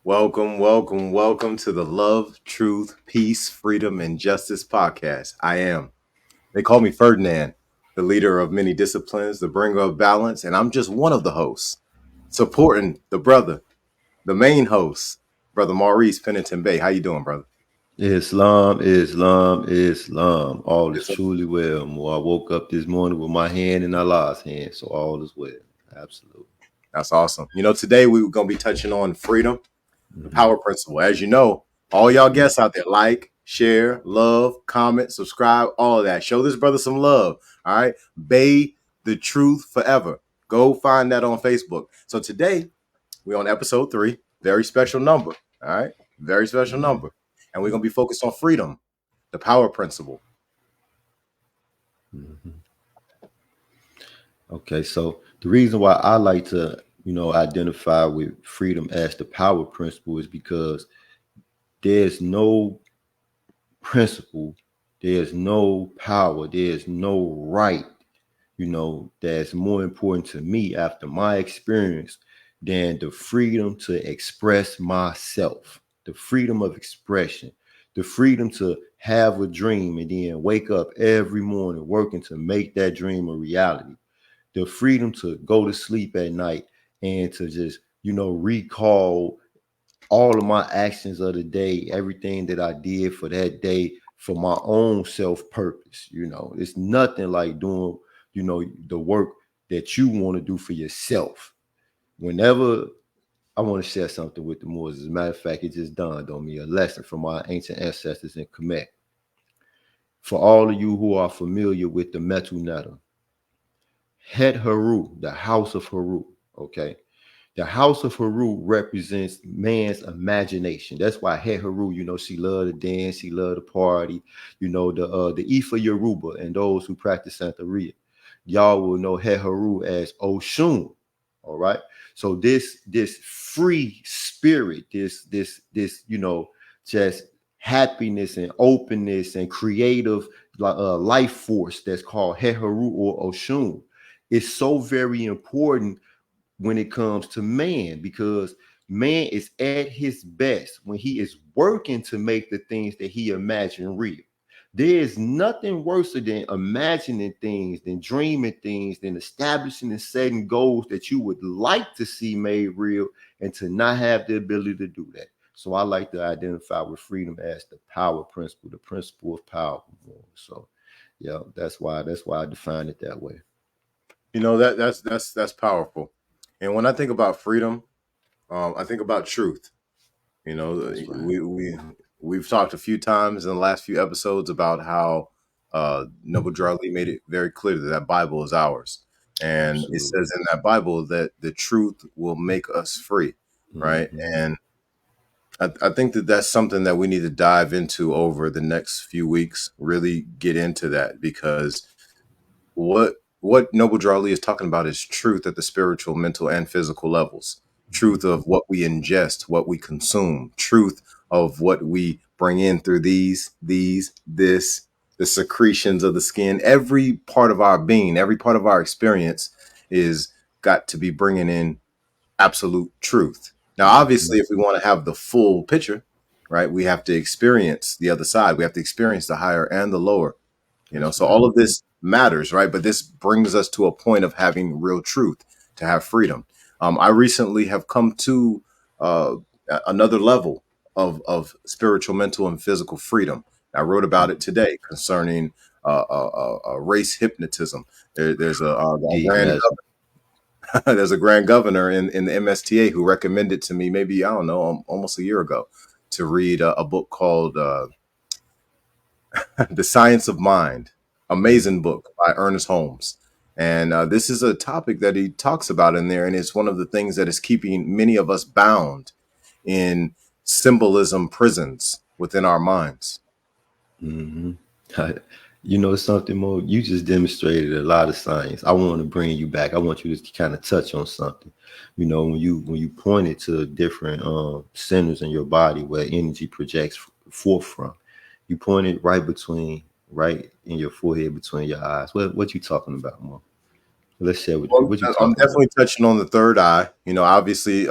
Welcome, welcome, welcome to the Love, Truth, Peace, Freedom, and Justice podcast. They call me Ferdinand, the leader of many disciplines, the bringer of balance, and I'm just one of the hosts, supporting the brother, the main host, Brother Maurice Pennington Bey. How you doing, brother? Islam, Islam, Islam. All is It's- truly well. More. I woke up this morning with my hand in Allah's hand, so all is well. Absolutely. That's awesome. Today we're going to be touching on freedom, the Mhm. power principle. As you know, all y'all guests out there, like, share, love, comment, subscribe, all of that. Show this brother some love. All right. Bay the truth forever. Go find that on Facebook. So today we're on episode 3. Very special number. All right. Very special number. And we're going to be focused on freedom, the power principle. Mhm. Okay, so the reason why I like to, identify with freedom as the power principle is because there's no principle, there's no power, there's no right, that's more important to me after my experience than the freedom to express myself, the freedom of expression, the freedom to have a dream and then wake up every morning working to make that dream a reality, the freedom to go to sleep at night and to just, recall all of my actions of the day, everything that I did for that day for my own self purpose. It's nothing like doing, the work that you want to do for yourself. Whenever I want to share something with the Moors, as a matter of fact, it just dawned on me a lesson from my ancient ancestors in Kemet. For all of you who are familiar with the metal netter, Het Haru, the house of Haru, okay? The house of Haru represents man's imagination. That's why Het Haru, she loved to dance, she loved to party. The Ifa Yoruba and those who practice Santeria, y'all will know Het Haru as Oshun. All right. So this free spirit, this just happiness and openness and creative life force that's called Het Haru or Oshun is so very important when it comes to man, because man is at his best when he is working to make the things that he imagined real. There is nothing worse than imagining things, than dreaming things, than establishing and setting goals that you would like to see made real and to not have the ability to do that. So I like to identify with freedom as the power principle, the principle of power. So yeah, that's why I define it that way. That's powerful. And when I think about freedom, I think about truth. That's right. We've talked a few times in the last few episodes about how Noble Darley made it very clear that that Bible is ours, and it Absolutely. says in that Bible that the truth will make us free, right? Mm-hmm. And I think that that's something that we need to dive into over the next few weeks. Really get into that because what Noble Darley is talking about is truth at the spiritual, mental, and physical levels. Truth of what we ingest, what we consume, truth of what we bring in through this, the secretions of the skin. Every part of our being, every part of our experience is got to be bringing in absolute truth. Now, Mm-hmm. obviously, if we want to have the full picture, right, we have to experience the other side. We have to experience the higher and the lower. That's So right. all of this matters, right? But this brings us to a point of having real truth, to have freedom. I recently have come to uh, another level of spiritual, mental, and physical freedom. I wrote about it today concerning race hypnotism. A Deep grand mess. there's a grand governor in the MSTA who recommended to me maybe I don't know almost a year ago to read a book called The Science of Mind. Amazing book by Ernest Holmes. And this is a topic that he talks about in there. And it's one of the things that is keeping many of us bound in symbolism prisons within our minds. Mm-hmm. Something more. You just demonstrated a lot of science. I want to bring you back. I want you to kind of touch on something. When you pointed to different centers in your body where energy projects forth from, you pointed right in your forehead between your eyes. What you talking about, more? Let's share with Well, what you I'm talking about. definitely touching on the third eye. You know, obviously,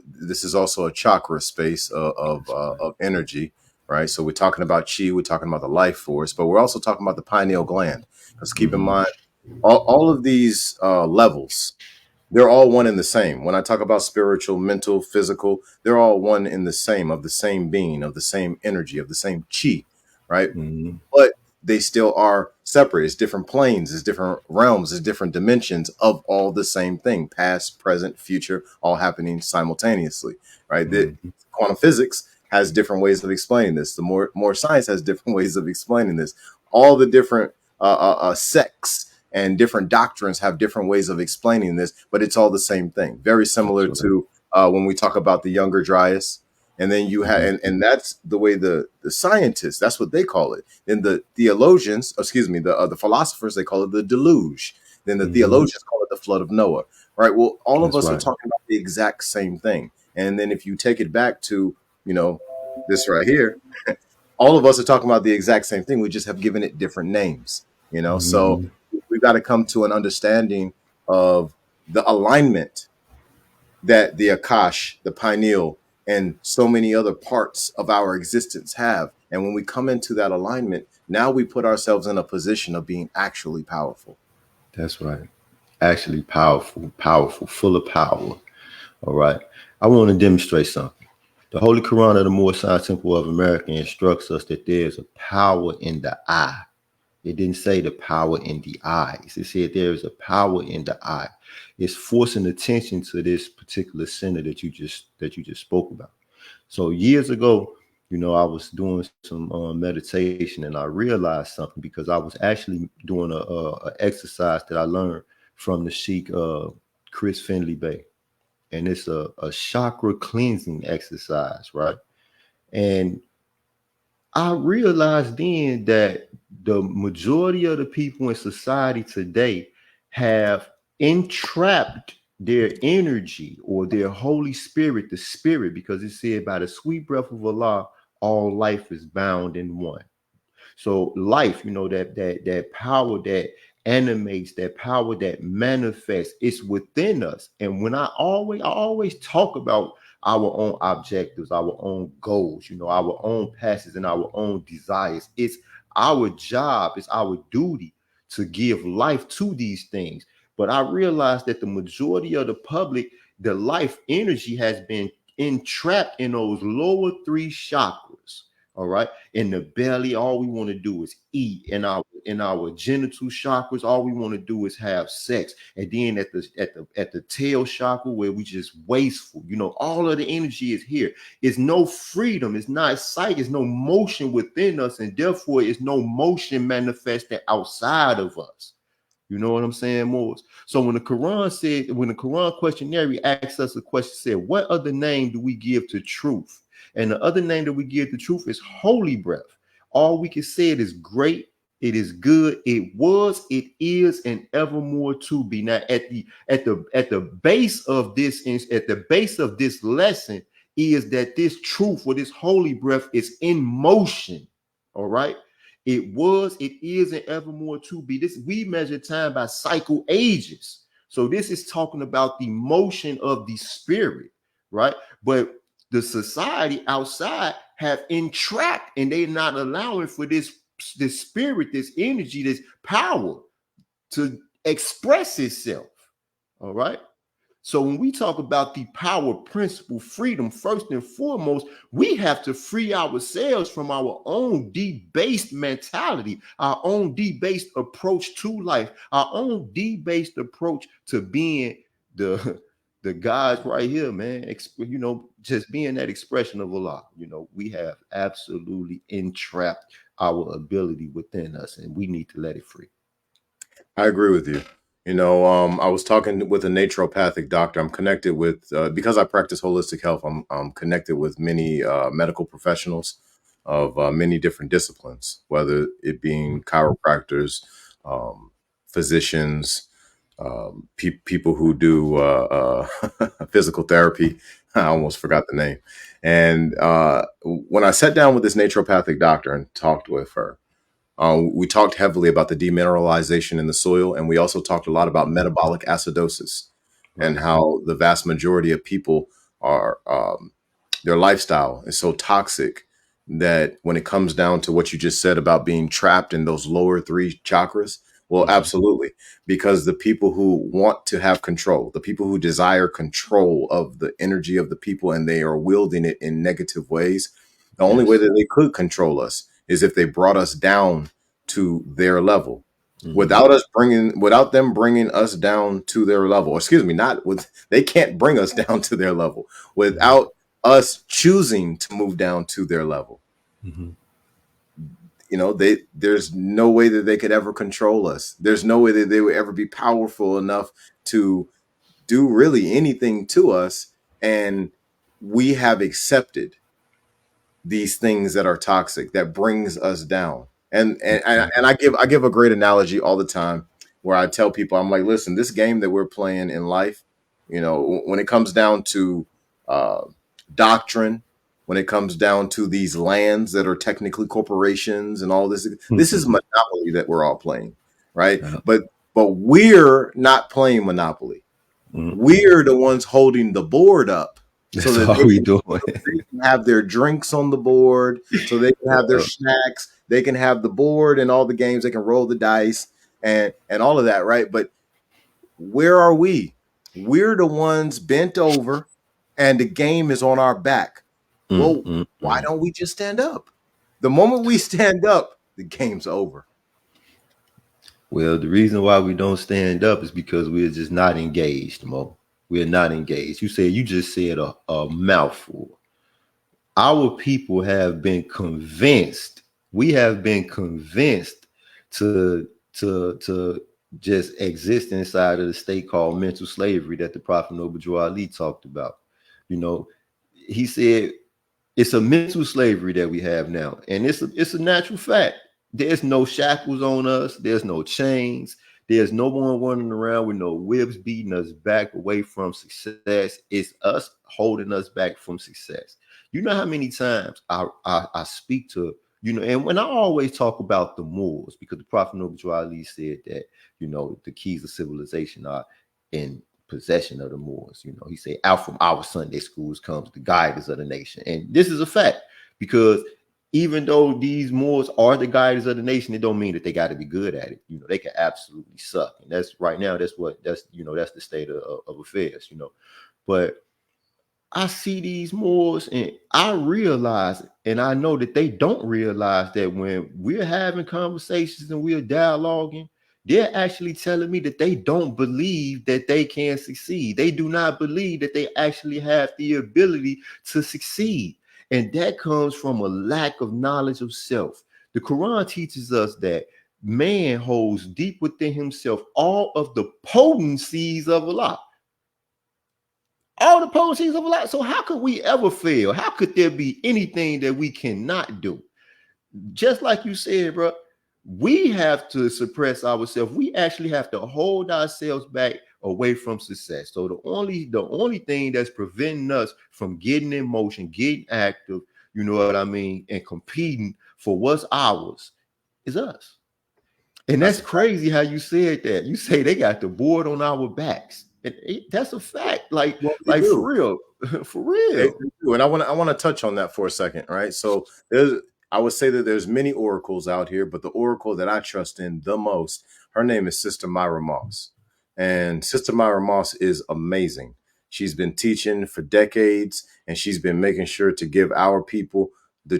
this is also a chakra space That's right. of energy, right? So we're talking about chi, we're talking about the life force, but we're also talking about the pineal gland. Because keep in Mm-hmm. mind, all of these levels, they're all one and the same. When I talk about spiritual, mental, physical, they're all one and the same, of the same being, of the same energy, of the same chi, right? Mm-hmm. But they still are separate. It's different planes, it's different realms, it's different dimensions of all the same thing, past, present, future, all happening simultaneously, right? The Mm-hmm. quantum physics has different ways of explaining this. The more science has different ways of explaining this. All the different sects and different doctrines have different ways of explaining this, but it's all the same thing. Very That's similar right. to when we talk about the younger Dryas. And then you have, Mm-hmm. and that's the way the scientists, that's what they call it. Then the theologians, excuse me, the philosophers, they call it the deluge. Then the Mm-hmm. theologians call it the flood of Noah. Right. Well, all of That's us are right. talking about the exact same thing. And then if you take it back to, you know, this right here, all of us are talking about the exact same thing. We just have given it different names. So Mm-hmm. we've got to come to an understanding of the alignment that the Akash, the pineal, and so many other parts of our existence have. And when we come into that alignment, now we put ourselves in a position of being actually powerful. That's right. Actually powerful, powerful, full of power. All right. I want to demonstrate something. The Holy Quran of the Moorish Science Temple of America instructs us that there is a power in the eye. It didn't say the power in the eyes. It said there is a power in the eye. It's forcing attention to this particular center that you just spoke about. So years ago, I was doing some meditation, and I realized something because I was actually doing a exercise that I learned from the Sheik Chris Finley Bey, and it's a chakra cleansing exercise, right? And I realized then that the majority of the people in society today have entrapped their energy or their Holy Spirit, the Spirit, because it said, by the sweet breath of Allah, all life is bound in one. So life, that power that animates, that power that manifests, it's within us. And when I always talk about our own objectives, our own goals, our own passions and our own desires. It's our job, it's our duty to give life to these things. But I realized that the majority of the public, the life energy has been entrapped in those lower three chakras. All right. In the belly, all we want to do is eat. In our genital chakras, all we want to do is have sex. And then at the tail chakra, where we just wasteful, all of the energy is here. It's no freedom, it's not sight, it's no motion within us, and therefore it's no motion manifested outside of us. You know what I'm saying, Moors? So when the Quran questionnaire asks us a question, said, what other name do we give to truth? And the other name that we give to truth is holy breath. All we can say, it is great, it is good, it was, it is, and evermore to be. Now, at the base of this lesson is that this truth or this holy breath is in motion. All right. It was, it is, and evermore to be. This, we measure time by cycle ages. So this is talking about the motion of the spirit, right? But the society outside have entrapped, and they're not allowing for this spirit, this energy, this power to express itself. All right. So when we talk about the power principle, freedom, first and foremost, we have to free ourselves from our own debased mentality, our own debased approach to life, our own debased approach to being the guys right here, man. Just being that expression of Allah. We have absolutely entrapped our ability within us, and we need to let it free. I agree with you. I was talking with a naturopathic doctor. I'm connected with because I practice holistic health. I'm connected with many medical professionals of many different disciplines, whether it being chiropractors, um, physicians, people who do physical therapy. I almost forgot the name. And when I sat down with this naturopathic doctor and talked with her, We talked heavily about the demineralization in the soil, and we also talked a lot about metabolic acidosis and Right. how the vast majority of people are their lifestyle is so toxic that when it comes down to what you just said about being trapped in those lower three chakras, well, Mm-hmm. absolutely. Because the people who want to have control, the people who desire control of the energy of the people and they are wielding it in negative ways, the only way Yes. that they could control us is if they brought us down to their level. Mm-hmm. Without them bringing us down to their level, excuse me, not with, they can't bring us down to their level Mm-hmm. without us choosing to move down to their level. Mm-hmm. There's no way that they could ever control us. There's no way that they would ever be powerful enough to do really anything to us. And we have accepted these things that are toxic that brings us down. And I give a great analogy all the time where I tell people, I'm like, listen, this game that we're playing in life, when it comes down to uh, doctrine, when it comes down to these lands that are technically corporations and all this is Mm-hmm. monopoly that we're all playing, right? Yeah. But we're not playing monopoly. Mm-hmm. We're the ones holding the board up so That's that all we doing. they can have their drinks on the board, so they can have their Uh, snacks, they can have the board and all the games, they can roll the dice and all of that, right? But where are we? We're the ones bent over and the game is on our back. Well, why mm. don't we just stand up? The moment we stand up, the game's over. Well, the reason why we don't stand up is because we're just not engaged, Mo. We're not engaged. You just said a mouthful. Our people have been convinced. We have been convinced to just exist inside of the state called mental slavery that the Prophet Noble Ali talked about. You know, he said it's a mental slavery that we have now, and it's a natural fact. There's no shackles on us. There's no chains. There's no one running around with no whips beating us back away from success. It's us holding us back from success. You know how many times I speak to, and when I always talk about the Moors, because the Prophet Noble Ali said that, the keys of civilization are in possession of the Moors. He said, out from our Sunday schools comes the guiders of the nation. And this is a fact, because even though these Moors are the guiders of the nation, it don't mean that they got to be good at it. They can absolutely suck. And that's right now, that's the state of affairs, But I see these Moors and I realize, and I know that they don't realize that when we're having conversations and we're dialoguing, they're actually telling me that they don't believe that they can succeed. They do not believe that they actually have the ability to succeed. And that comes from a lack of knowledge of self. The Quran teaches us that man holds deep within himself all of the potencies of Allah. All the potencies of Allah. So how could we ever fail? How could there be anything that we cannot do? Just like you said, bro, we have to suppress ourselves. We actually have to hold ourselves back away from success. So the only thing that's preventing us from getting in motion, getting active, you know what I mean, and competing for what's ours is us. And That's that's a fact. crazy how you said that. You say they got the board on our backs. That's a fact. Like, Well, they like do. for real, for They real. do. And I want to touch on that for a second, right? So I would say that there's many oracles out here, but the oracle that I trust in the most, her name is Sister Myra Moss. And Sister Myra Moss is amazing. She's been teaching for decades and she's been making sure to give our people the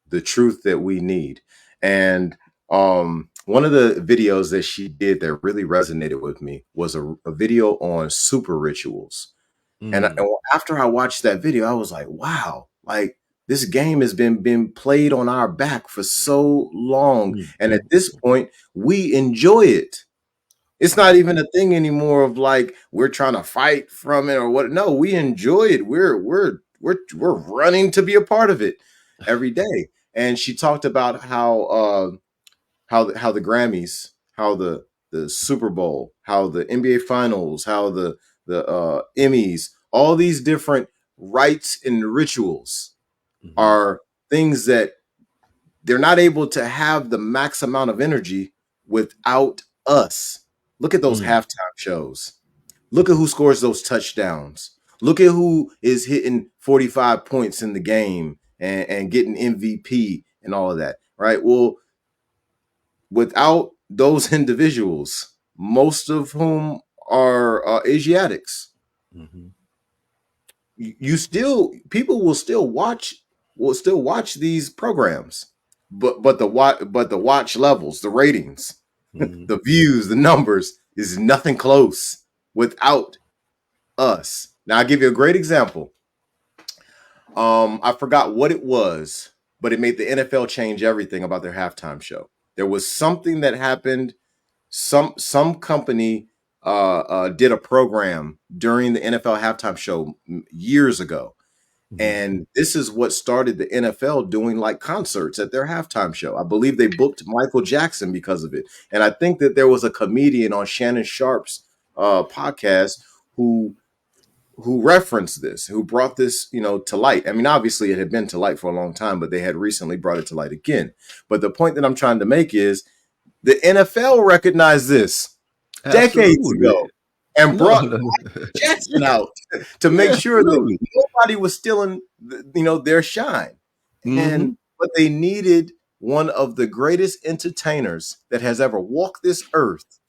the truth that we need. And one of the videos that she did that really resonated with me was a video on super rituals. And Mm, after I watched that video, I was like, wow, like this game has been played on our back for so long. mm, And at mm, this point, we enjoy it. It's not even a thing anymore of like we're trying to fight from it or what. No, we enjoy it. We're running to be a part of it every day. And she talked about how the Grammys, how the Super Bowl, how the NBA Finals, how the Emmys, all these different rites and rituals mhm, are things that they're not able to have the max amount of energy without us. Look at those Mm. halftime shows. Look at who scores those touchdowns. Look at who is hitting 45 points in the game and getting MVP and all of that, right? Well, without those individuals, most of whom are Asiatics, Mm-hmm. you still people will still watch these programs, but the watch levels, the ratings, Mm-hmm. the views, the numbers is nothing close without us. Now I'll give you a great example. I forgot what it was, but it made the NFL change everything about their halftime show. There was something that happened. Some company did a program during the NFL halftime show years ago, Mm-hmm. and this is what started the NFL doing like concerts at their halftime show. I believe they booked Michael Jackson because of it, and I think that there was a comedian on Shannon Sharp's podcast who referenced this, who brought this, to light. I mean, obviously it had been to light for a long time, but they had recently brought it to light again. But the point that I'm trying to make is the NFL recognized this decades Absolutely. ago and No, brought no, no. Michael Jackson out to make Yeah, sure that absolutely. nobody was stealing, their shine. Mm-hmm. And but they needed one of the greatest entertainers that has ever walked this earth,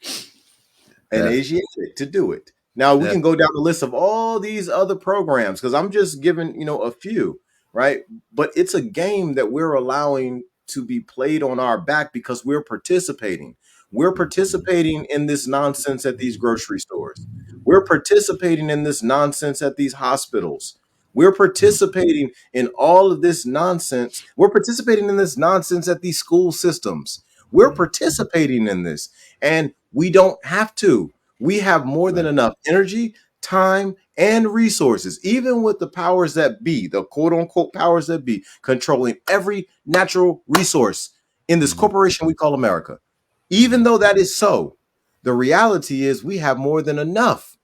an That's Asiatic, to do it. Now we that's can go down the list of all these other programs because I'm just giving, a few, right? But it's a game that we're allowing to be played on our back because we're participating. We're participating in this nonsense at these grocery stores. We're participating in this nonsense at these hospitals. We're participating in all of this nonsense. We're participating in this nonsense at these school systems. We're participating in this, and we don't have to. We have more than right. enough energy, time, and resources, even with the powers that be, the quote unquote powers that be, controlling every natural resource in this Mm-hmm. corporation we call America. Mm-hmm. Even though that is so, the reality is we have more than enough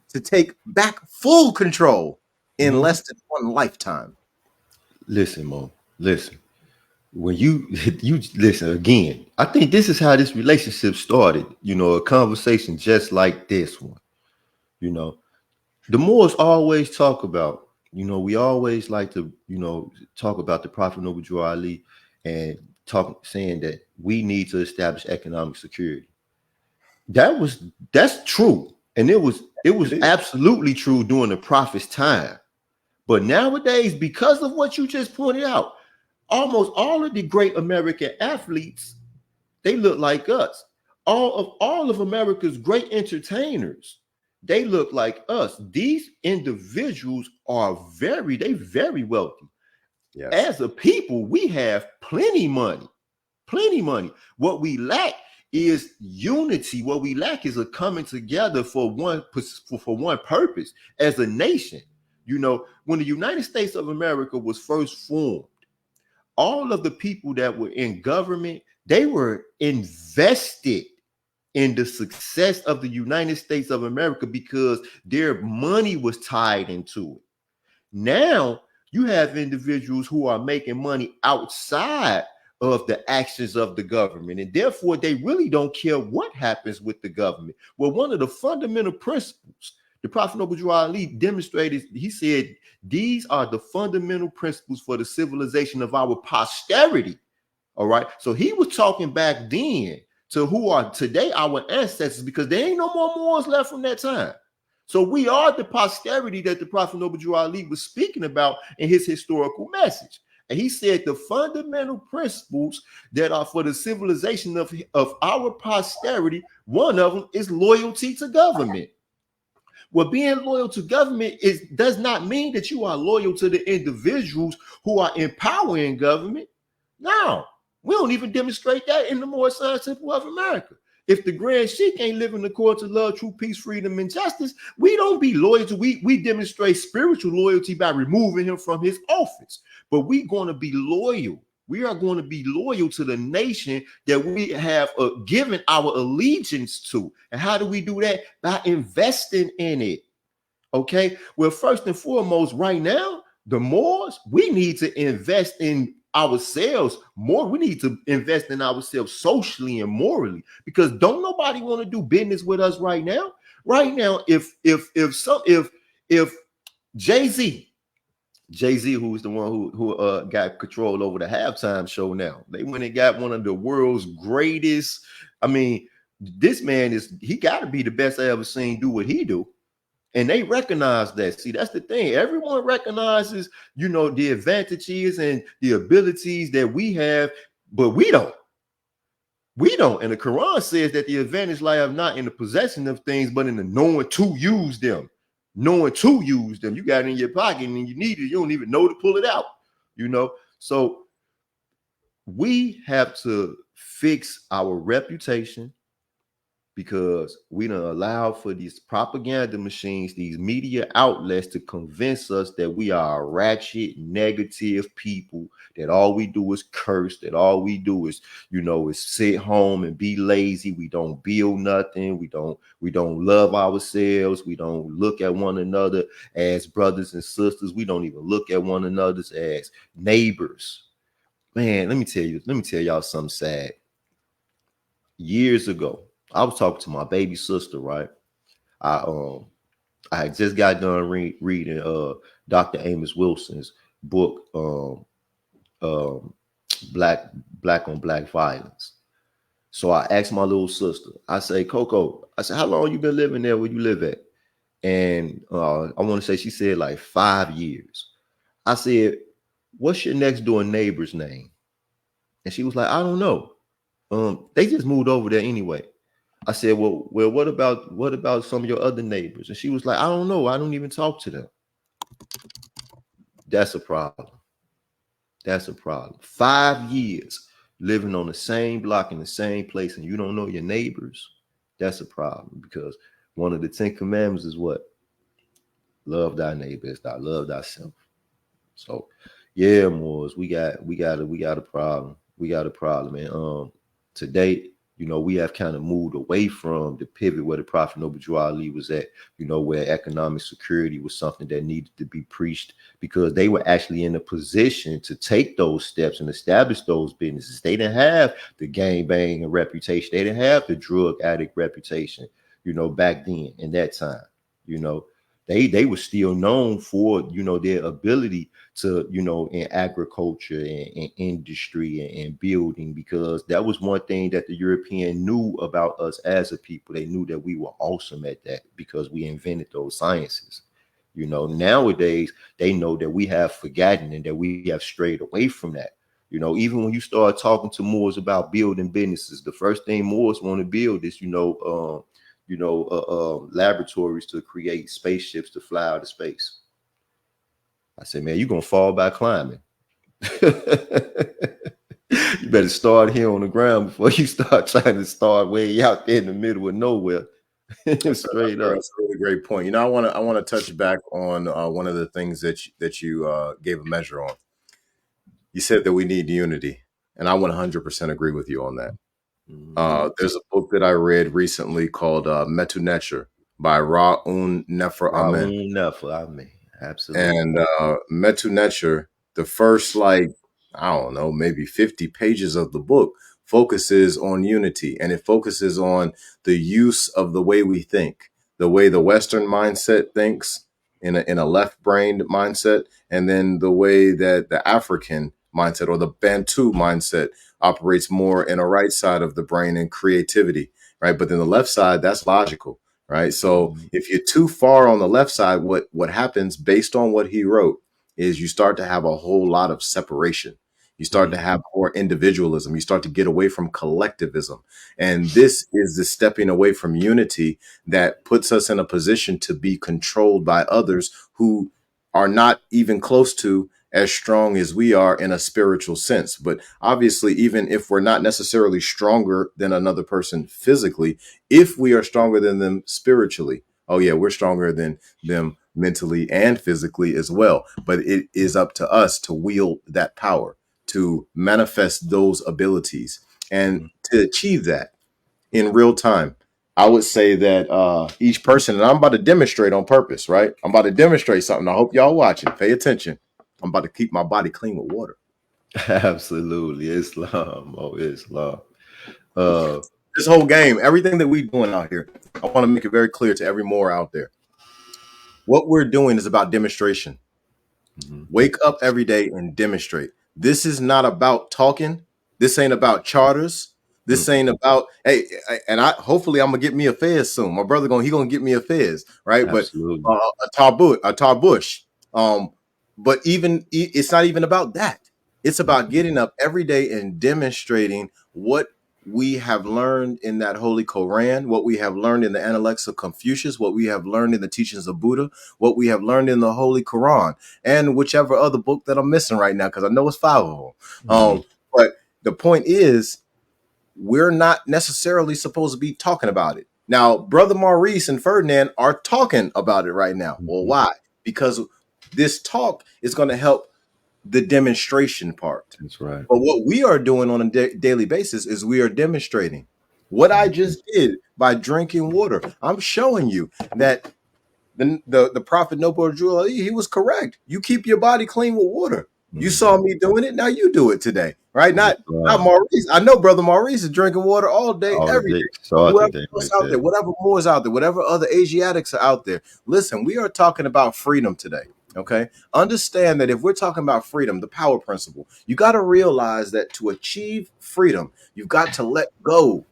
to take back full control in Mm-hmm. less than one lifetime. Listen, Mo. Listen. When you you listen again, I think this is how this relationship started. A conversation just like this one. You know, the Moors always talk about. We always like to talk about the Prophet Noble Drew Ali and saying that we need to establish economic security. That's true, and it was It is. absolutely true during the Prophet's time. But nowadays, because of what you just pointed out, almost all of the great American athletes, they look like us. All of America's great entertainers, they look like us. These individuals are very wealthy. Yes. As a people, we have plenty money, plenty money. What we lack is unity. What we lack is a coming together for one purpose as a nation. When the United States of America was first formed, all of the people that were in government, they were invested in the success of the United States of America because their money was tied into it. Now you have individuals who are making money outside of the actions of the government, and therefore they really don't care what happens with the government. Well, one of the fundamental principles the Prophet Noble Drew Ali demonstrated, he said, these are the fundamental principles for the civilization of our posterity. All right. So he was talking back then to who are today our ancestors because there ain't no more Moors left from that time. So we are the posterity that the Prophet Noble Drew Ali was speaking about in his historical message. And he said the fundamental principles that are for the civilization of our posterity, one of them is loyalty to government. Well, being loyal to government does not mean that you are loyal to the individuals who are empowering government. No, we don't even demonstrate that in the Moorish Science Temple of America. If the Grand Sheik ain't living according to love, truth, peace, freedom, and justice, we don't be loyal to. We demonstrate spiritual loyalty by removing him from his office. But we going to be loyal. We are going to be loyal to the nation that we have given our allegiance to. And how do we do that? By investing in it. Okay. Well, first and foremost, right now, the Moors, we need to invest in ourselves more. We need to invest in ourselves socially and morally, because don't nobody want to do business with us right now. Right now, if Jay Z, who is the one who got control over the halftime show now, they went and got one of the world's greatest. I mean, this man he got to be the best I ever seen do what he do. And they recognize that. See, that's the thing. Everyone recognizes, the advantages and the abilities that we have, but we don't. We don't. And the Quran says that the advantage lies not in the possession of things, but in the knowing to use them. Knowing to use them. You got it in your pocket and you need it. You don't even know to pull it out. So we have to fix our reputation, because we don't allow for these propaganda machines, these media outlets, to convince us that we are ratchet, negative people, that all we do is curse, that all we do is sit home and be lazy. We don't build nothing. We don't love ourselves. We don't look at one another as brothers and sisters. We don't even look at one another as neighbors. Man, let me tell y'all something sad. Years ago, I was talking to my baby sister, right? I had just got done reading Dr. Amos Wilson's book, Black on Black Violence. So I asked my little sister, I say, Coco, I said, how long you been living there where you live at? And I want to say she said like 5 years. I said, what's your next door neighbor's name? And she was like, I don't know. They just moved over there anyway. I said, well, what about some of your other neighbors? And she was like, I don't know. I don't even talk to them. That's a problem. That's a problem. 5 years living on the same block in the same place and you don't know your neighbors. That's a problem, because one of the 10 commandments is what? Love thy neighbor as thou love thyself. So yeah, Moors, we got a problem. We got a problem. And today, we have kind of moved away from the pivot where the Prophet Noble Drew Ali was at, where economic security was something that needed to be preached, because they were actually in a position to take those steps and establish those businesses. They didn't have the gang bang reputation. They didn't have the drug addict reputation, back then in that time. They were still known for, their ability to, in agriculture and industry and building, because that was one thing that the European knew about us as a people. They knew that we were awesome at that because we invented those sciences. Nowadays, they know that we have forgotten and that we have strayed away from that. Even when you start talking to Moors about building businesses, the first thing Moors want to build is, laboratories to create spaceships to fly out of space. I say, man, you're going to fall by climbing. You better start here on the ground before you start trying to start way out there in the middle of nowhere. Straight up. That's a really great point. I want to touch back on one of the things that you gave a measure on. You said that we need unity, and I 100% agree with you on that. There's a book that I read recently called Metu Necher by Ra'un Nefer Amen. Nefer Amen. Absolutely. And Metu Necher, the first, I don't know, maybe 50 pages of the book focuses on unity, and it focuses on the use of the way we think, the way the Western mindset thinks in a left-brained mindset, and then the way that the African mindset or the Bantu mindset operates more in a right side of the brain and creativity, right? But then the left side, that's logical, right? So if you're too far on the left side, what happens based on what he wrote is you start to have a whole lot of separation. You start to have more individualism. You start to get away from collectivism. And this is the stepping away from unity that puts us in a position to be controlled by others who are not even close to as strong as we are in a spiritual sense. But obviously, even if we're not necessarily stronger than another person physically, if we are stronger than them spiritually, oh yeah, we're stronger than them mentally and physically as well. But it is up to us to wield that power, to manifest those abilities, and to achieve that in real time. I would say that each person, and I'm about to demonstrate on purpose, right? I'm about to demonstrate something. I hope y'all watching. Pay attention. I'm about to keep my body clean with water. Absolutely. Islam. Oh, Islam. Uh, This whole game, everything that we doing out here, I want to make it very clear to every Moor out there. What we're doing is about demonstration. mhm, Wake up every day and demonstrate. This is not about talking. This ain't about charters. This mhm. ain't about and I hopefully I'm gonna get me a fez soon. My brother gonna get me a fez, right? But Absolutely. a tarbush. Um, but it's not even about that. It's about Mhm, getting up every day and demonstrating what we have learned in that holy Koran, what we have learned in the Analects of Confucius, what we have learned in the teachings of Buddha, what we have learned in the holy Quran, and whichever other book that I'm missing right now, because I know it's five of them. mhm, But the point is, we're not necessarily supposed to be talking about it. Now, Brother Maurice and Ferdinand are talking about it right now. Well, mhm. why? Because this talk is going to help the demonstration part. That's right. But what we are doing on a daily basis is we are demonstrating what I Mhm, just did by drinking water. I'm showing you that the prophet Noble Drew Ali, he was correct. You keep your body clean with water. You saw mhm. me doing it. Now you do it today, right? Not Islam. Maurice. I know brother Maurice is drinking water all day, All the every day. day. Start the Whoever day else like out there, that. whatever Moors out there, whatever other Asiatics are out there. Listen, we are talking about freedom today. Okay. Understand that if we're talking about freedom, the power principle, you got to realize that to achieve freedom, you've got to let go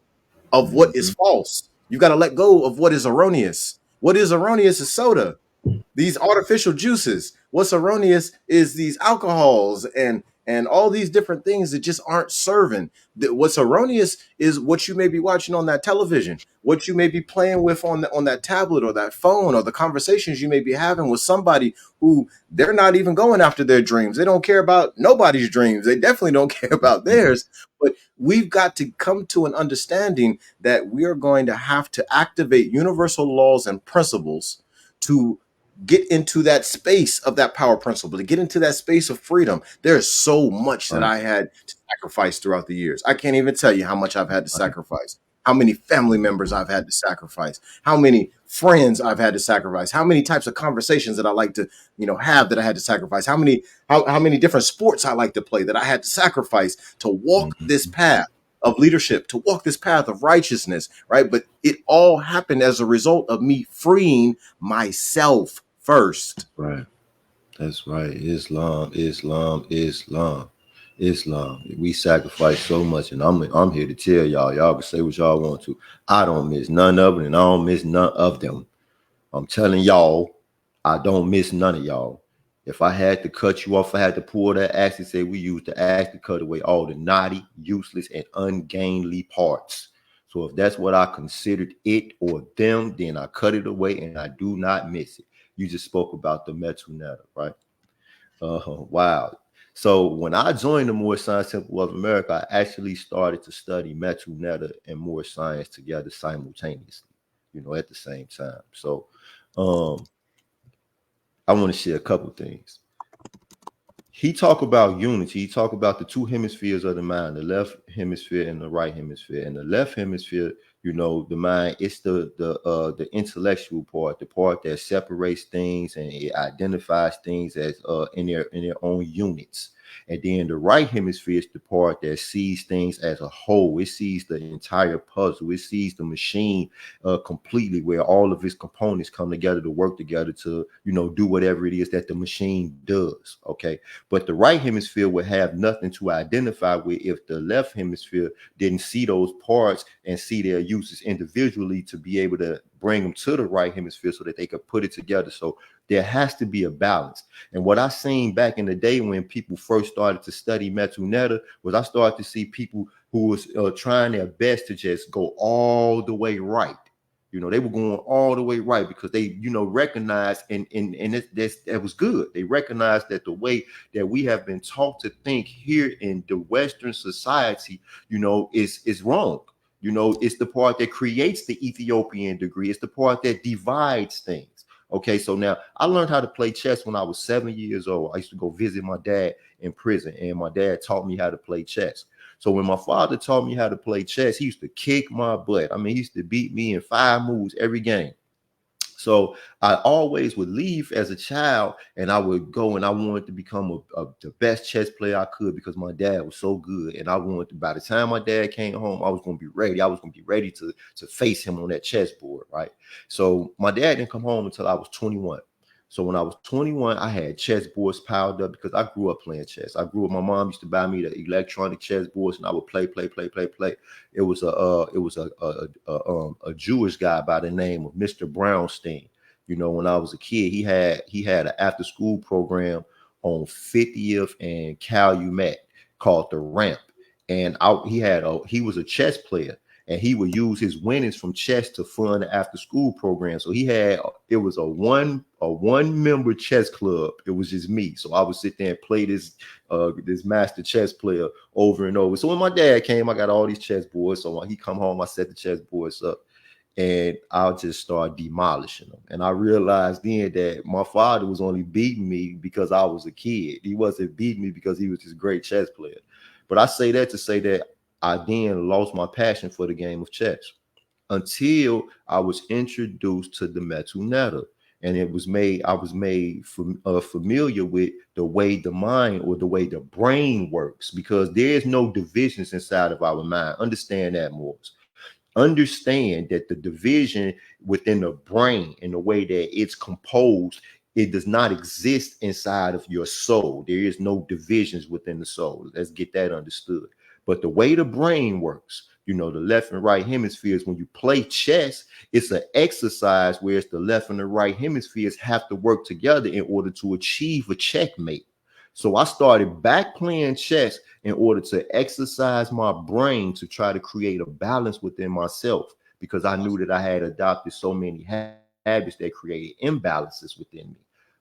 of what is Mhm. false. You've got to let go of what is erroneous. What is erroneous is soda, these artificial juices. What's erroneous is these alcohols and all these different things that just aren't serving. What's erroneous is what you may be watching on that television, what you may be playing with on that tablet or that phone, or the conversations you may be having with somebody who they're not even going after their dreams. They don't care about nobody's dreams. They definitely don't care about theirs. But we've got to come to an understanding that we are going to have to activate universal laws and principles to get into that space of that power principle, to get into that space of freedom. There's so much that Right. I had to sacrifice throughout the years. I can't even tell you how much I've had to Right. sacrifice, how many family members I've had to sacrifice, how many friends I've had to sacrifice, how many types of conversations that I like to, have that I had to sacrifice, how many different sports I like to play that I had to sacrifice to walk this Mhm. path of leadership, to walk this path of righteousness, right? But it all happened as a result of me freeing myself first. Right. That's right. Islam, Islam, Islam, Islam. We sacrifice so much, and I'm here to tell y'all. Y'all can say what y'all want to. I don't miss none of it, and I don't miss none of them. I'm telling y'all, I don't miss none of y'all. If I had to cut you off, I had to pull that axe and say we use the axe to cut away all the naughty, useless, and ungainly parts. So if that's what I considered it or them, then I cut it away and I do not miss it. You just spoke about the metuneta, right? Wow. So when I joined the Moorish Science Temple of America, I actually started to study metuneta and Moorish science together simultaneously, at the same time. So um, I want to share a couple things. He talk about unity. He talk about the two hemispheres of the mind, the left hemisphere and the right hemisphere. And the left hemisphere, the mind, it's the intellectual part, the part that separates things and it identifies things as in their own units. And then the right hemisphere is the part that sees things as a whole. It sees the entire puzzle. It sees the machine completely, where all of its components come together to work together to do whatever it is that the machine does. Okay, but the right hemisphere would have nothing to identify with if the left hemisphere didn't see those parts and see their uses individually to be able to bring them to the right hemisphere so that they could put it together. So there has to be a balance. And what I seen back in the day when people first started to study metuneta was I started to see people who was trying their best to just go all the way right. They were going all the way right because they, recognized and that was good. They recognized that the way that we have been taught to think here in the Western society, is wrong. It's the part that creates the Ethiopian degree. It's the part that divides things. Okay, so now I learned how to play chess when I was 7 years old. I used to go visit my dad in prison, and my dad taught me how to play chess. So when my father taught me how to play chess, he used to kick my butt. I mean, he used to beat me in 5 moves every game. So I always would leave as a child, and I would go and I wanted to become the best chess player I could because my dad was so good. And I wanted to, by the time my dad came home, I was going to be ready. I was going to be ready to face him on that chessboard, right? So my dad didn't come home until I was 21. So when I was 21, I had chess boards piled up because I grew up playing chess. I grew up. My mom used to buy me the electronic chess boards, and I would play. It was a Jewish guy by the name of Mr. Brownstein. You know, when I was a kid, he had an after school program on 50th and Calumet called the Ramp, and he was a chess player, and he would use his winnings from chess to fund the after school program. So it was a one member chess club. It was just me. So I would sit there and play this master chess player over and over. So when my dad came, I got all these chess boards. So when he come home, I set the chess boards up, and I'll just start demolishing them. And I realized then that my father was only beating me because I was a kid. He wasn't beating me because he was this great chess player. But I say that to say that I then lost my passion for the game of chess until I was introduced to the metal netta. And I was made familiar with the way the mind or the way the brain works, because there's no divisions inside of our mind. Understand that, Morris. Understand that the division within the brain and the way that it's composed, it does not exist inside of your soul. There is no divisions within the soul. Let's get that understood. But the way the brain works, you know, the left and right hemispheres, when you play chess, it's an exercise where it's the left and the right hemispheres have to work together in order to achieve a checkmate. So I started back playing chess in order to exercise my brain to try to create a balance within myself, because I knew that I had adopted so many habits that created imbalances within me.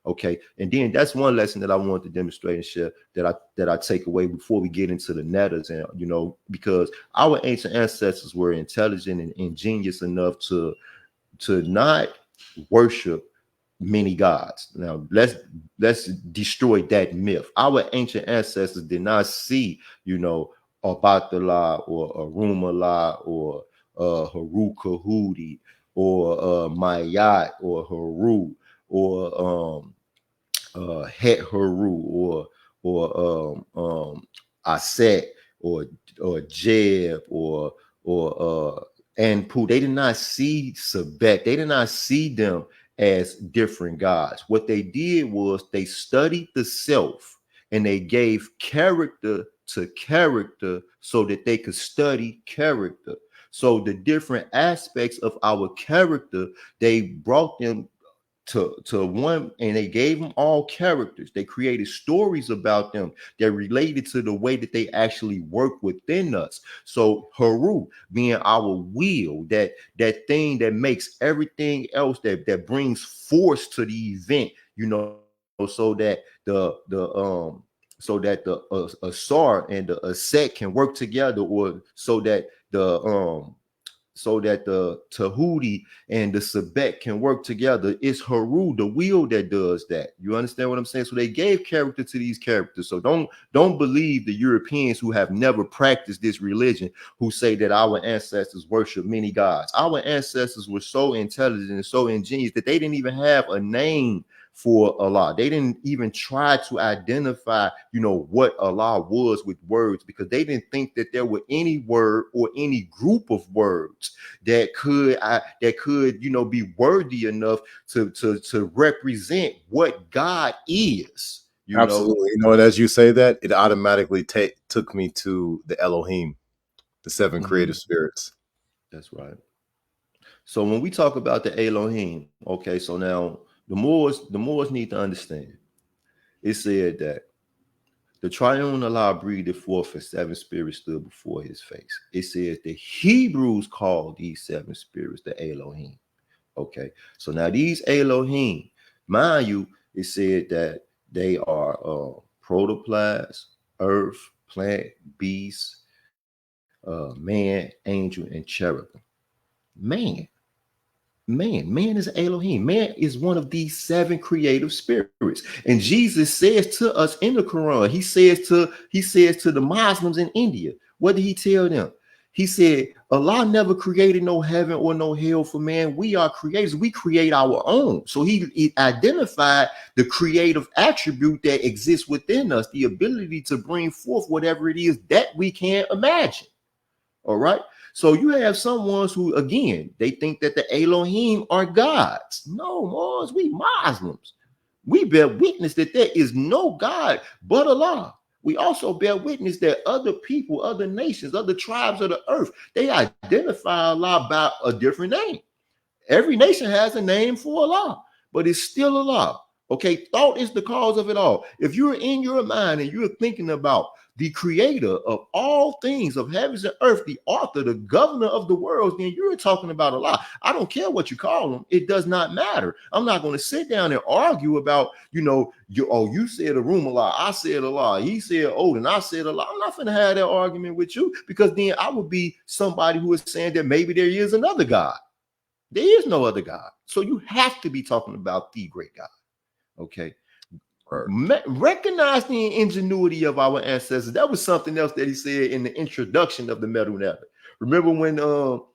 Okay, and then that's one lesson that I wanted to demonstrate and share that I take away before we get into the nettas. And you know, because our ancient ancestors were intelligent and ingenious enough to not worship many gods. Now let's destroy that myth. Our ancient ancestors did not see, you know, Obatala or Arumala or Haru Kahudi or Mayat or Haru or Het Haru or Aset or Jeb or Anpu. They did not see Sebek. They did not see them as different gods. What they did was they studied the self and they gave character to character so that they could study character. So the different aspects of our character, they brought them to one, and they gave them all characters. They created stories about them that related to the way that they actually work within us. So Haru being our will, that thing that makes everything else, that brings force to the event, you know, so that the Asar and the Aset can work together, or so that the Tahuti and the Sebek can work together. It's Haru, the wheel, that does that. You understand what I'm saying? So they gave character to these characters. So don't believe the Europeans who have never practiced this religion, who say that our ancestors worship many gods. Our ancestors were so intelligent and so ingenious that they didn't even have a name for Allah. They didn't even try to identify, you know, what Allah was with words, because they didn't think that there were any word or any group of words that could, you know, be worthy enough to represent what God is, you know. Absolutely. You know, and as you say that, it automatically took me to the Elohim, the seven creative Mhm. spirits. That's right. So when we talk about the Elohim, okay, so now the Moors need to understand. It said that the triune Allah breathed forth, and seven spirits stood before his face. It says the Hebrews called these seven spirits the Elohim. Okay, so now these Elohim, mind you, it said that they are protoplasm, earth, plant, beast, man, angel, and cherubim. Man, man is Elohim. Man is one of these seven creative spirits. And Jesus says to us in the Quran, he says to the Muslims in India, what did he tell them? He said, Allah never created no heaven or no hell for man. We are creators. We create our own. So he identified the creative attribute that exists within us, the ability to bring forth whatever it is that we can't imagine. All right. So you have some ones who, again, they think that the Elohim are gods. No, Mars, we Muslims. We bear witness that there is no God but Allah. We also bear witness that other people, other nations, other tribes of the earth, they identify Allah by a different name. Every nation has a name for Allah, but it's still Allah. Okay, thought is the cause of it all. If you're in your mind and you're thinking about the creator of all things, of heavens and earth, the author, the governor of the world, then you're talking about Allah. I don't care what you call him. It does not matter. I'm not going to sit down and argue about, you said a room Allah, I said Allah, he said Odin, I said Allah. I'm not going to have that argument with you, because then I would be somebody who is saying that maybe there is another God. There is no other God. So you have to be talking about the great God. Okay. Recognize the ingenuity of our ancestors. That was something else that he said in the introduction of the Metal Nether. Remember when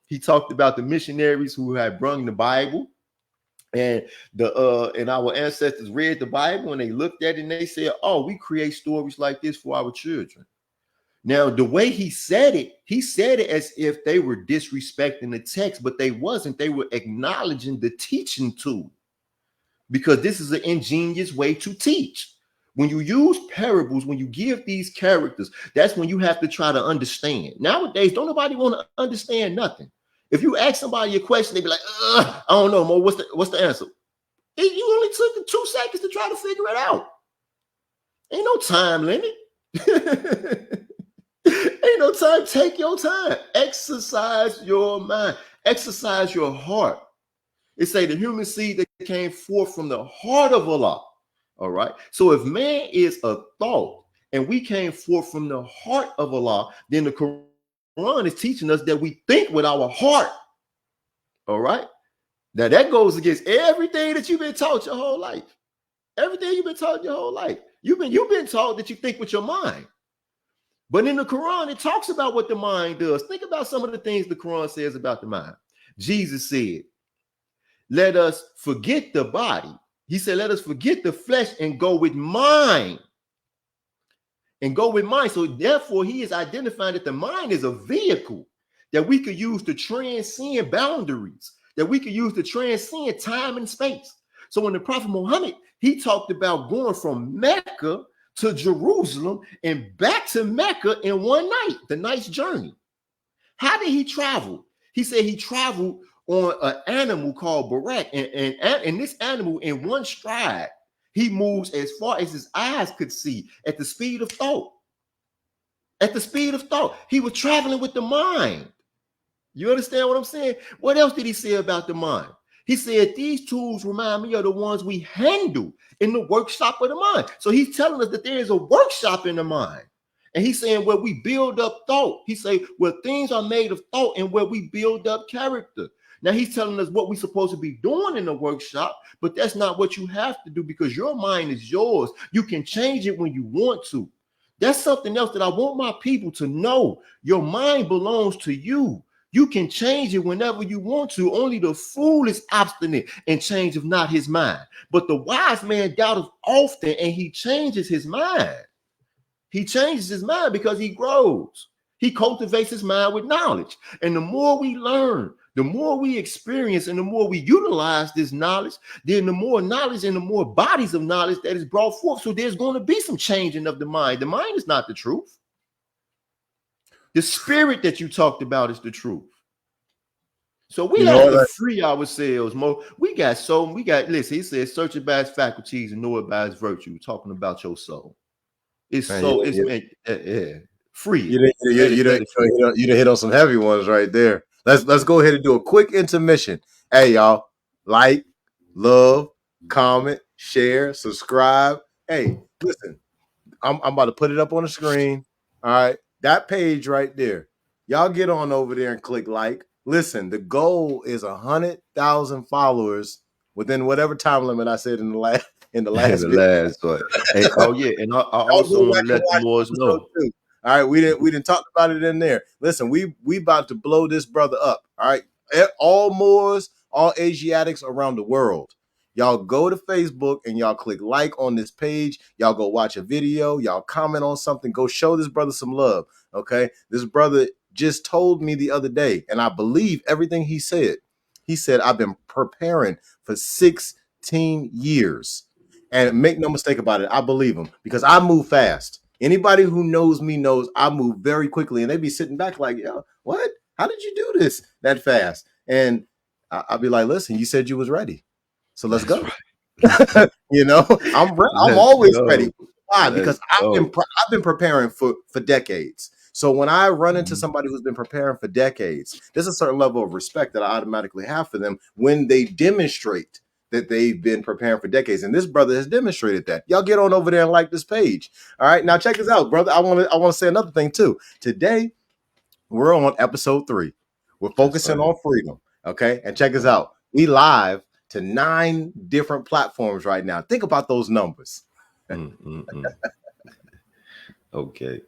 he talked about the missionaries who had brought the Bible, and our ancestors read the Bible and they looked at it and they said, "Oh, we create stories like this for our children." Now, the way he said it as if they were disrespecting the text, but they wasn't. They were acknowledging the teaching tool, because this is an ingenious way to teach. When you use parables, when you give these characters, that's when you have to try to understand. Nowadays, don't nobody want to understand nothing. If you ask somebody a question, they be like, I don't know, Mo, what's the answer? You only took 2 seconds to try to figure it out. Ain't no time limit. Ain't no time. Take your time. Exercise your mind. Exercise your heart. It say the human seed that came forth from the heart of Allah. All right. So if man is a thought and we came forth from the heart of Allah, then the Quran is teaching us that we think with our heart. All right. Now that goes against everything that you've been taught your whole life. Everything you've been taught your whole life. You've been taught that you think with your mind. But in the Quran, it talks about what the mind does. Think about some of the things the Quran says about the mind. Jesus said, let us forget the body. He said, let us forget the flesh and go with mind. And go with mind. So therefore, he is identifying that the mind is a vehicle that we could use to transcend boundaries, that we could use to transcend time and space. So when the Prophet Muhammad, he talked about going from Mecca to Jerusalem and back to Mecca in one night, the night's journey. How did he travel? He said he traveled on an animal called Barak, and this animal in one stride, he moves as far as his eyes could see at the speed of thought. At the speed of thought. He was traveling with the mind. You understand what I'm saying? What else did he say about the mind? He said, these tools remind me of the ones we handle in the workshop of the mind. So he's telling us that there is a workshop in the mind. And he's saying where we build up thought. He said where things are made of thought and where we build up character. Now he's telling us what we're supposed to be doing in the workshop, but that's not what you have to do, because your mind is yours. You can change it when you want to. That's something else that I want my people to know. Your mind belongs to you. You can change it whenever you want to. Only the fool is obstinate and changes not his mind. But the wise man doubteth often, and he changes his mind. He changes his mind because he grows. He cultivates his mind with knowledge. And the more we learn, the more we experience, and the more we utilize this knowledge, then the more knowledge and the more bodies of knowledge that is brought forth. So there's going to be some changing of the mind. The mind is not the truth. The spirit that you talked about is the truth. So we have to free ourselves, Mo. Listen, he says, search it by its faculties and know it by its virtue. Talking about your soul. It's free. You done hit on some heavy ones right there. Let's go ahead and do a quick intermission. Hey, y'all, like, love, comment, share, subscribe. Hey, listen, I'm about to put it up on the screen. All right, that page right there. Y'all get on over there and click like. Listen, the goal is 100,000 followers within whatever time limit I said in the last one. Hey, oh yeah, and I also want to let the boys know. All right, we didn't talk about it in there. Listen, we about to blow this brother up. All right, all Moors, all Asiatics around the world. Y'all go to Facebook and y'all click like on this page. Y'all go watch a video. Y'all comment on something. Go show this brother some love. Okay, this brother just told me the other day, and I believe everything he said. He said, I've been preparing for 16 years. And make no mistake about it, I believe him because I move fast. Anybody who knows me knows I move very quickly, and they be sitting back like, "Yo, what? How did you do this that fast?" And I'll be like, "Listen, you said you was ready, so let's That's go." right. Let's, I'm let's always ready. go. Why? Let's Because go. I've been preparing for decades. So when I run into Mhm. somebody who's been preparing for decades, there's a certain level of respect that I automatically have for them when they demonstrate that they've been preparing for decades. And this brother has demonstrated that. Y'all get on over there and like this page. All right. Now check this out, brother. I want to say another thing too. Today we're on episode 3. We're That's focusing right. on freedom. Okay. And check us Right. out. We live to 9 different platforms right now. Think about those numbers. Mm. Okay.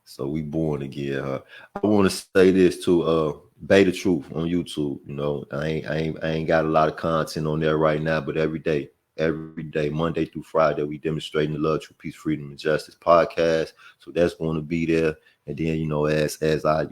So we born again, huh? I want to say this to Bay the Truth on YouTube. You know, I ain't got a lot of content on there right now, but every day, Monday through Friday, we demonstrating the love, truth, peace, freedom, and justice podcast. So that's going to be there. And then, as I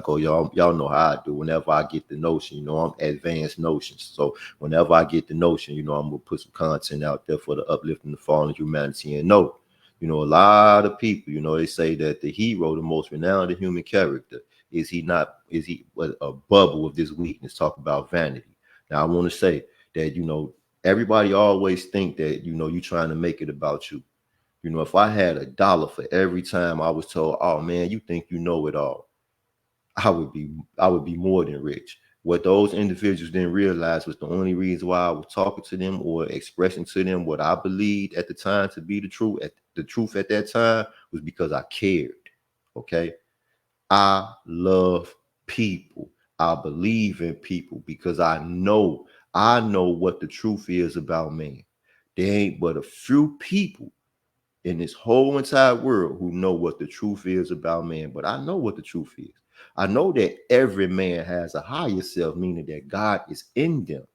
go, y'all know how I do. Whenever I get the notion, I'm advanced notions. So whenever I get the notion, I'm gonna put some content out there for the uplifting the fallen humanity and know. A lot of people, they say that the hero, the most renowned human character, is he a bubble of this weakness? Talk about vanity. Now, I want to say that, everybody always think that, you're trying to make it about you. If I had $1 for every time I was told, oh man, you think you know it all, I would be more than rich. What those individuals didn't realize was the only reason why I was talking to them or expressing to them what I believed at the time to be the truth. The truth at that time was because I cared. Okay, I love people. I believe in people because I know what the truth is about man. There ain't but a few people in this whole entire world who know what the truth is about man. But I know what the truth is. I know that every man has a higher self, meaning that God is in them.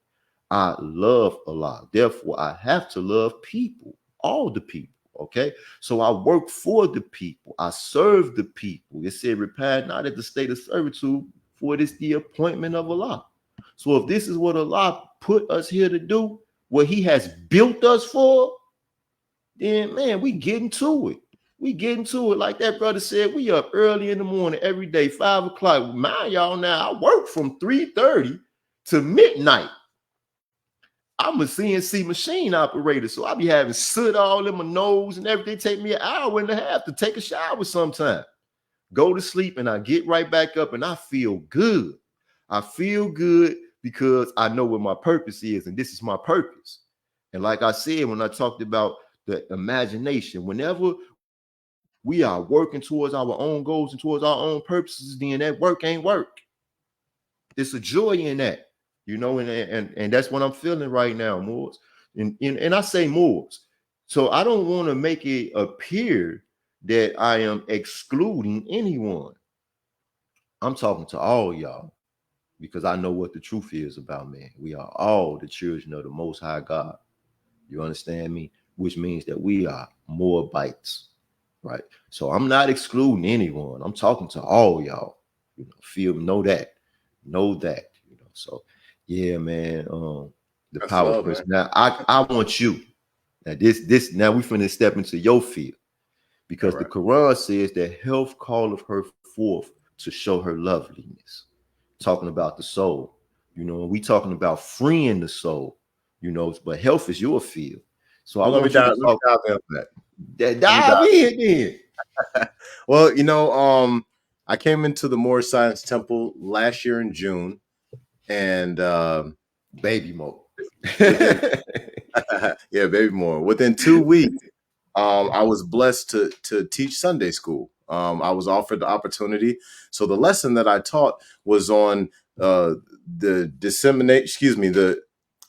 I love Allah. Therefore, I have to love people, all the people. Okay. So I work for the people. I serve the people. It said, repent not at the state of servitude, for it is the appointment of Allah. So if this is what Allah put us here to do, what he has built us for, then man, we getting to it. We getting to it. Like that brother said, we up early in the morning every day, 5 o'clock. Mind y'all now, I work from 3:30 to midnight. I'm a CNC machine operator, so I be having soot all in my nose and everything. Take me an hour and a half to take a shower sometime. Go to sleep and I get right back up and I feel good. I feel good because I know what my purpose is, and this is my purpose. And like I said, when I talked about the imagination, whenever we are working towards our own goals and towards our own purposes, then that work ain't work. It's a joy in that, and that's what I'm feeling right now, Moors. And I say Moors. So I don't want to make it appear that I am excluding anyone. I'm talking to all y'all because I know what the truth is about man. We are all the children of the Most High God. You understand me? Which means that we are Moabites, right? So I'm not excluding anyone. I'm talking to all y'all. Know that. So yeah, man. The That's power love, man. principle. Now I want you. Now this now we finna step into your field All because the right. Quran says that health calleth her forth to show her loveliness. Talking about the soul. We talking about freeing the soul, but health is your field. So I Well, want you to let me talk dive in on that. that Let me dive dive. in then. Well, I came into the Moorish Science Temple last year in June, and Baby mode. within yeah, baby more. Within 2 weeks, I was blessed to teach Sunday school. I was offered the opportunity. So the lesson that I taught was on the disseminate. Excuse me, the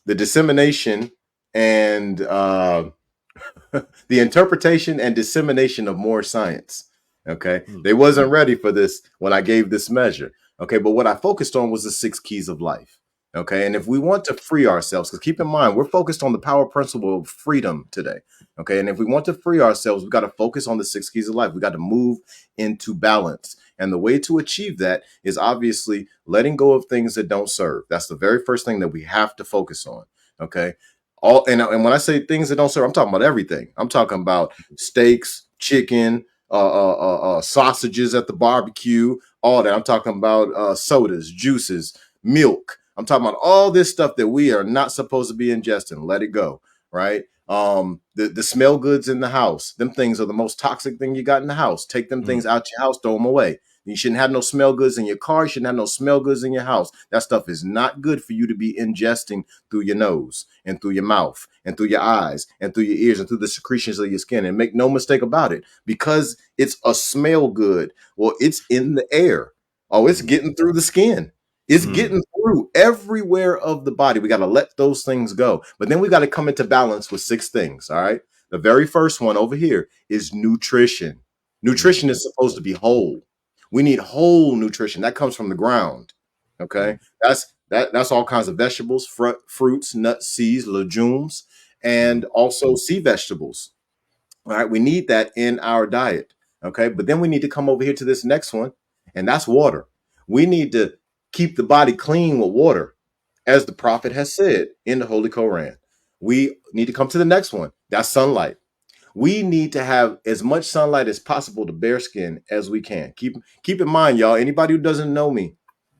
dissemination and the interpretation and dissemination of Moorish science. Okay. Mm. They wasn't ready for this when I gave this measure. Okay. But what I focused on was the 6 keys of life. Okay. And if we want to free ourselves, because keep in mind, we're focused on the power principle of freedom today. Okay. And if we want to free ourselves, we got to focus on the 6 keys of life. We got to move into balance. And the way to achieve that is obviously letting go of things that don't serve. That's the very first thing that we have to focus on. Okay. And when I say things that don't serve, I'm talking about everything. I'm talking about steaks, chicken, sausages at the barbecue, all that. I'm talking about sodas, juices, milk. I'm talking about all this stuff that we are not supposed to be ingesting. Let it go, right? The smell goods in the house. Them things are the most toxic thing you got in the house. Take them Mm. things out your house, throw them away. You shouldn't have no smell goods in your car. You shouldn't have no smell goods in your house. That stuff is not good for you to be ingesting through your nose and through your mouth and through your eyes and through your ears and through the secretions of your skin. And make no mistake about it, because it's a smell good. Well, it's in the air. Oh, it's Mm. getting through the skin. It's Mm. getting through everywhere of the body. We got to let those things go. But then we got to come into balance with 6 things. All right. The very first one over here is nutrition. Mm. Nutrition is supposed to be whole. We need whole nutrition. That comes from the ground. Okay. Mm. That's all kinds of vegetables, fruits, nuts, seeds, legumes, Mm. and also sea vegetables. All right, we need that in our diet. Okay, but then we need to come over here to this next one, and that's water. We need to keep the body clean with water, as the prophet has said in the Holy Quran. We need to come to the next one. That's sunlight. We need to have as much sunlight as possible to bare skin as we can. Keep in mind, y'all. Anybody who doesn't know me,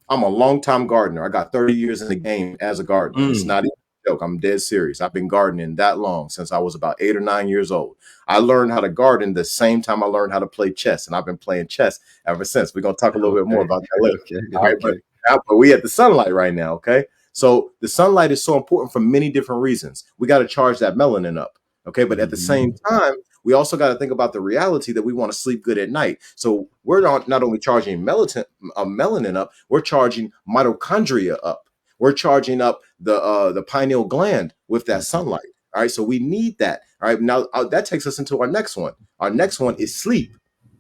I'm a longtime gardener. I got 30 years in the game as a gardener. It's Mm. not even a joke. I'm dead serious. I've been gardening that long, since I was about 8 or 9 years old. I learned how to garden the same time I learned how to play chess, and I've been playing chess ever since. We're gonna talk a little bit more Okay. about that later. Okay. All right, but Okay. we at the sunlight right now. Okay, so the sunlight is so important for many different reasons. We got to charge that melanin up. Okay, but at the Mm-hmm. same time, we also got to think about the reality that we want to sleep good at night. So we're not only charging melanin up, we're charging mitochondria up. We're charging up the pineal gland with that Mm-hmm. sunlight. All right, so we need that. All right, now that takes us into our next one. Our next one is sleep.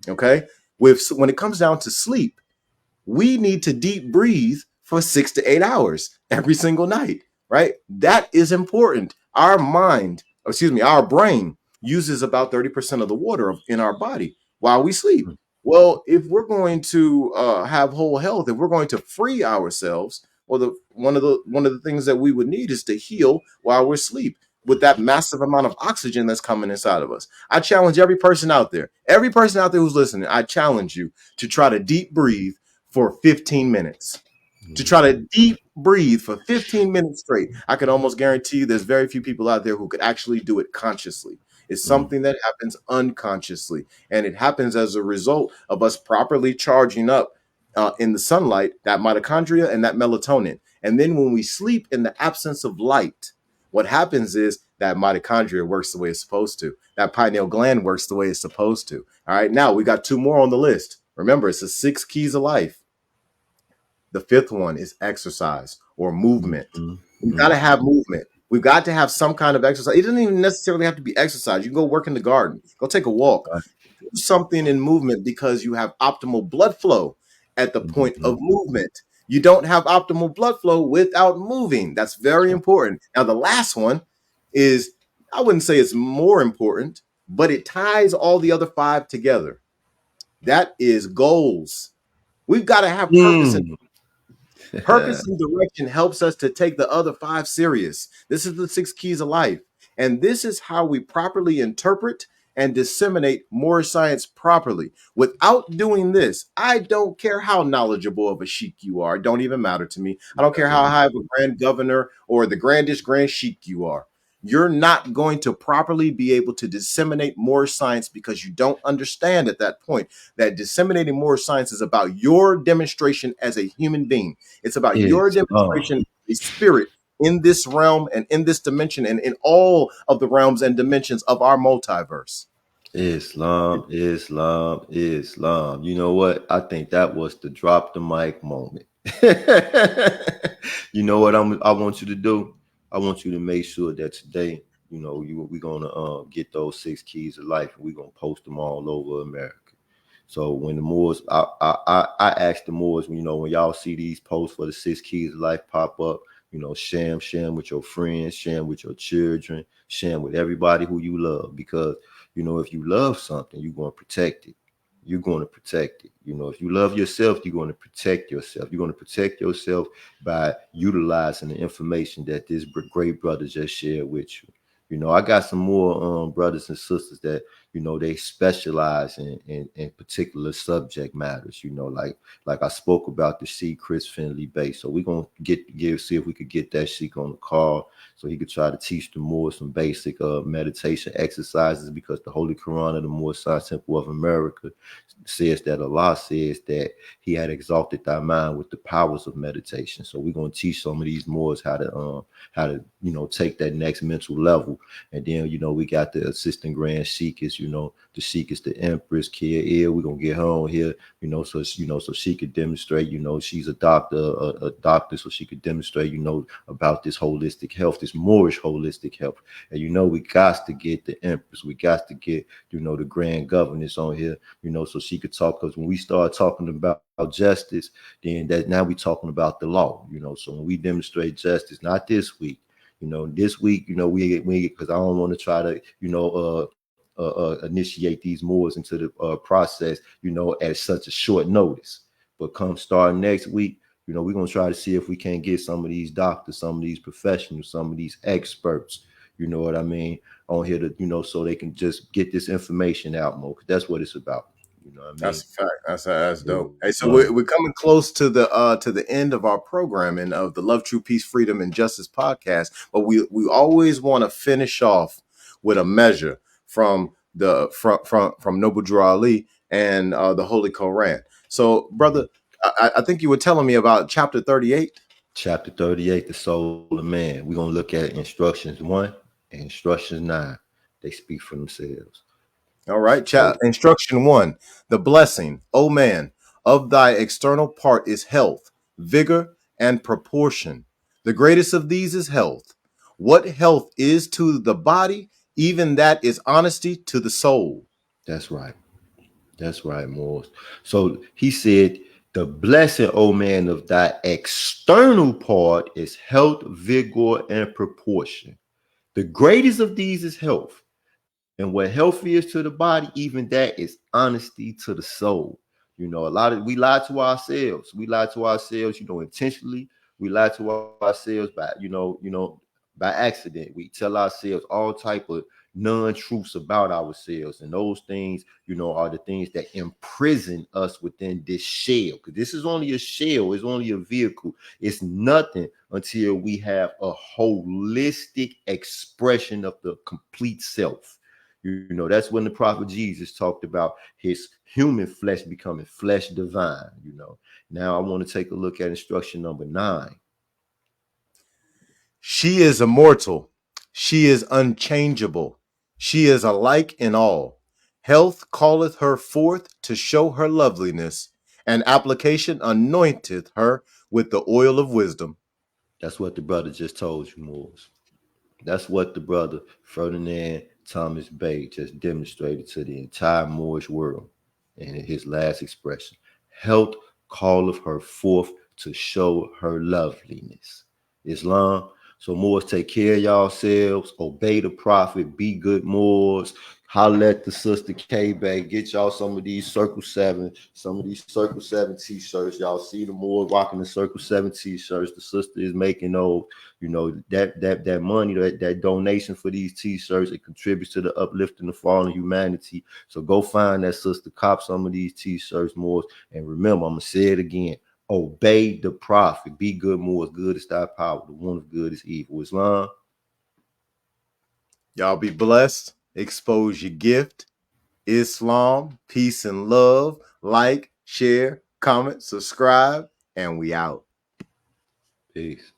Okay, when it comes down to sleep, we need to deep breathe for 6 to 8 hours every single night, right? That is important. Our mind, excuse me, our brain uses about 30% of the water in our body while we sleep. Well, if we're going to have whole health, if we're going to free ourselves, well, one of the things that we would need is to heal while we're asleep with that massive amount of oxygen that's coming inside of us. I challenge every person out there who's listening. I challenge you to try to deep breathe for 15 minutes, to try to deep breathe for 15 minutes straight. I can almost guarantee you there's very few people out there who could actually do it consciously. It's Mm. something that happens unconsciously, and it happens as a result of us properly charging up in the sunlight that mitochondria and that melatonin. And then when we sleep in the absence of light, what happens is that mitochondria works the way it's supposed to. That pineal gland works the way it's supposed to. All right, now we got 2 more on the list. Remember, it's the 6 keys of life. The fifth one is exercise or movement. Mm. We've got to Mm. have movement. We've got to have some kind of exercise. It doesn't even necessarily have to be exercise. You can go work in the garden, go take a walk, Right. do something in movement, because you have optimal blood flow at the point Mm-hmm. of movement. You don't have optimal blood flow without moving. That's very important. Now, the last one is, I wouldn't say it's more important, but it ties all the other 5 together. That is goals. We've got to have purpose. Mm. Purpose and direction helps us to take the other 5 serious. This is the 6 keys of life. And this is how we properly interpret and disseminate Moorish science properly. Without doing this, I don't care how knowledgeable of a sheik you are. It don't even matter to me. I don't care how high of a grand governor or the grandest grand sheik you are. You're not going to properly be able to disseminate Moorish science, because you don't understand at that point that disseminating Moorish science is about your demonstration as a human being. It's about your Islam. demonstration of a spirit in this realm and in this dimension and in all of the realms and dimensions of our multiverse. Islam. Islam. Islam. You know what? I think that was the drop the mic moment. You know what I want you to do? I want you to make sure that today, we're gonna get those 6 keys of life, and we're gonna post them all over America. So when the Moors, I asked the Moors, when y'all see these posts for the 6 keys of life pop up, share 'em with your friends, share 'em with your children, share 'em with everybody who you love. Because, if you love something, you're going to protect it. You're going to protect it. If you love yourself, you're going to protect yourself. You're going to protect yourself by utilizing the information that this great brother just shared with you. I got some more brothers and sisters that they specialize in particular subject matters. Like I spoke about the Sheik Chris Finley Bey. So we're gonna see if we could get that Sheik on the call so he could try to teach the Moors some basic meditation exercises, because the Holy Quran of the Moorish Science Temple of America says that Allah says that He had exalted thy mind with the powers of meditation. So we're gonna teach some of these Moors how to take that next mental level. And then we got the assistant grand sheik is the sheik is the Empress Kia. We're gonna get her on here, so she could demonstrate, she's a doctor, a doctor, so she could demonstrate, about this holistic health, this Moorish holistic health. And we got to get the Empress, we got to get the grand governess on here, so she could talk. Because when we start talking about justice, then that now we talking about the law, so when we demonstrate justice, not this week, this week, we because I don't want to try to, initiate these Moors into the process, at such a short notice. But come start next week, we're gonna try to see if we can get some of these doctors, some of these professionals, some of these experts, you know what I mean, on here to, so they can just get this information out more. Because that's what it's about. You know what I mean? That's a fact. That's dope. Hey, so Islam. we're coming close to the end of our programming of the Love, True Peace, Freedom, and Justice podcast. But we always want to finish off with a measure from from Noble Drew Ali and the Holy Koran. So, brother, I think you were telling me about chapter 38. Chapter 38, the soul of man. We're gonna look at instructions 1 and instructions 9. They speak for themselves. All right. So Instruction 1. The blessing, O man, of thy external part is health, vigor, and proportion. The greatest of these is health. What health is to the body, even that is honesty to the soul. that's right. That's right, Morris. So he said, the blessed, O man, of thy external part is health, vigor, and proportion. The greatest of these is health. And what health is to the body, even that is honesty to the soul. We lie to ourselves. We lie to ourselves, intentionally. We lie to ourselves by, by accident. We tell ourselves all type of non-truths about ourselves. And those things, are the things that imprison us within this shell. Because this is only a shell, it's only a vehicle. It's nothing until we have a holistic expression of the complete self. That's when the prophet Jesus talked about his human flesh becoming flesh divine. Now I want to take a look at instruction number 9. She is immortal. She is unchangeable. She is alike in all. Health calleth her forth to show her loveliness, and application anointeth her with the oil of wisdom. That's what the brother just told you, Moors. That's what the brother Ferdinand Thomas Bey just demonstrated to the entire Moorish world in his last expression. Health calleth her forth to show her loveliness. Islam. So Moors, take care of yourselves, obey the prophet, be good Moors. Holler at the sister K Bay, get y'all some of these Circle 7, some of these Circle 7 t-shirts. Y'all see the Moors rocking the Circle 7 t-shirts. The sister is making those. That money, that donation for these t-shirts, it contributes to the uplifting the fallen humanity. So go find that sister, cop some of these t-shirts, Moors. And remember, I'm gonna say it again. Obey the prophet. Be good, Moors. Good is thy power. The one of good is evil. Islam. Y'all be blessed. Expose your gift. Islam, peace and love. Like, share, comment, subscribe, and we out. Peace.